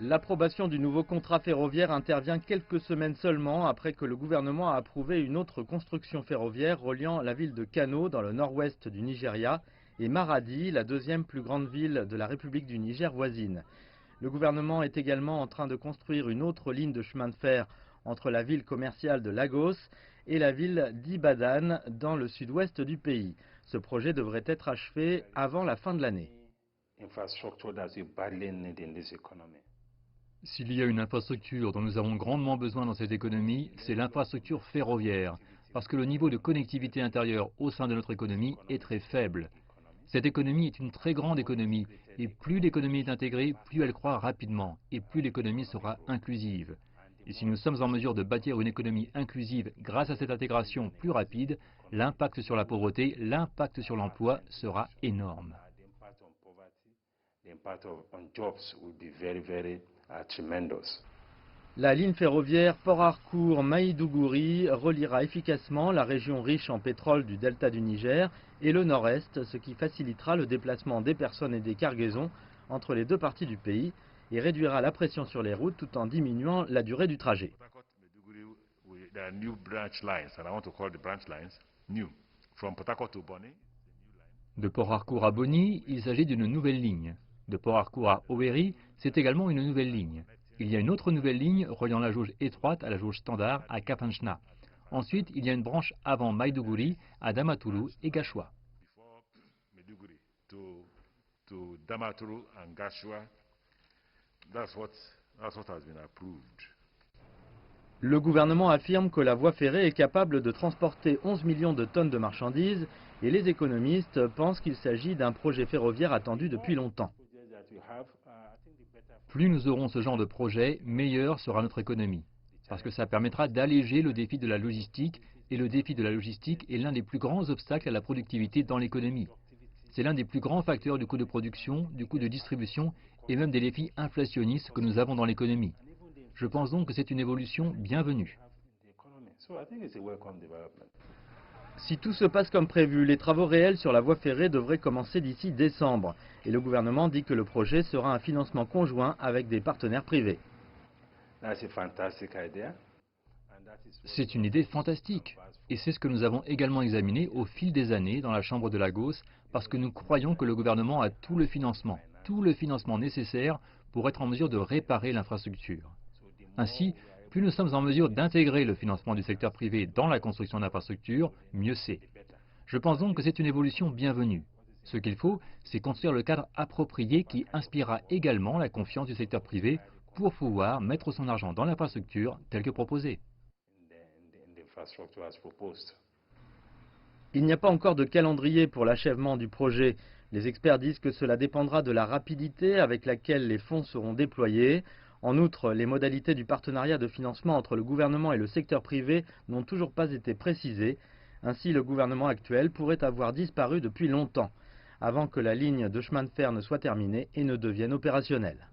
L'approbation du nouveau contrat ferroviaire intervient quelques semaines seulement après que le gouvernement a approuvé une autre construction ferroviaire reliant la ville de Kano dans le nord-ouest du Nigeria et Maradi, la deuxième plus grande ville de la République du Niger voisine. Le gouvernement est également en train de construire une autre ligne de chemin de fer entre la ville commerciale de Lagos et la ville d'Ibadan dans le sud-ouest du pays. Ce projet devrait être achevé avant la fin de l'année. S'il y a une infrastructure dont nous avons grandement besoin dans cette économie, c'est l'infrastructure ferroviaire, parce que le niveau de connectivité intérieure au sein de notre économie est très faible. Cette économie est une très grande économie, et plus l'économie est intégrée, plus elle croît rapidement, et plus l'économie sera inclusive. Et si nous sommes en mesure de bâtir une économie inclusive grâce à cette intégration plus rapide, l'impact sur la pauvreté, l'impact sur l'emploi sera énorme. La ligne ferroviaire Port Harcourt-Maïdougouri reliera efficacement la région riche en pétrole du delta du Niger et le nord-est, ce qui facilitera le déplacement des personnes et des cargaisons entre les deux parties du pays et réduira la pression sur les routes tout en diminuant la durée du trajet. De Port Harcourt à Boni, il s'agit d'une nouvelle ligne. De Port Harcourt à Owerri, c'est également une nouvelle ligne. Il y a une autre nouvelle ligne reliant la jauge étroite à la jauge standard à Kafanchna. Ensuite, il y a une branche avant Maïdougouri à Damaturu et Gashua. Le gouvernement affirme que la voie ferrée est capable de transporter 11 millions de tonnes de marchandises et les économistes pensent qu'il s'agit d'un projet ferroviaire attendu depuis longtemps. Plus nous aurons ce genre de projet, meilleure sera notre économie. Parce que ça permettra d'alléger le défi de la logistique, et le défi de la logistique est l'un des plus grands obstacles à la productivité dans l'économie. C'est l'un des plus grands facteurs du coût de production, du coût de distribution et même des défis inflationnistes que nous avons dans l'économie. Je pense donc que c'est une évolution bienvenue. Si tout se passe comme prévu, les travaux réels sur la voie ferrée devraient commencer d'ici décembre. Et le gouvernement dit que le projet sera un financement conjoint avec des partenaires privés. C'est une idée fantastique. Et c'est ce que nous avons également examiné au fil des années dans la Chambre de Lagos, parce que nous croyons que le gouvernement a tout le financement nécessaire pour être en mesure de réparer l'infrastructure. Ainsi, plus nous sommes en mesure d'intégrer le financement du secteur privé dans la construction d'infrastructures, mieux c'est. Je pense donc que c'est une évolution bienvenue. Ce qu'il faut, c'est construire le cadre approprié qui inspirera également la confiance du secteur privé pour pouvoir mettre son argent dans l'infrastructure telle que proposée. Il n'y a pas encore de calendrier pour l'achèvement du projet. Les experts disent que cela dépendra de la rapidité avec laquelle les fonds seront déployés. En outre, les modalités du partenariat de financement entre le gouvernement et le secteur privé n'ont toujours pas été précisées. Ainsi, le gouvernement actuel pourrait avoir disparu depuis longtemps, avant que la ligne de chemin de fer ne soit terminée et ne devienne opérationnelle.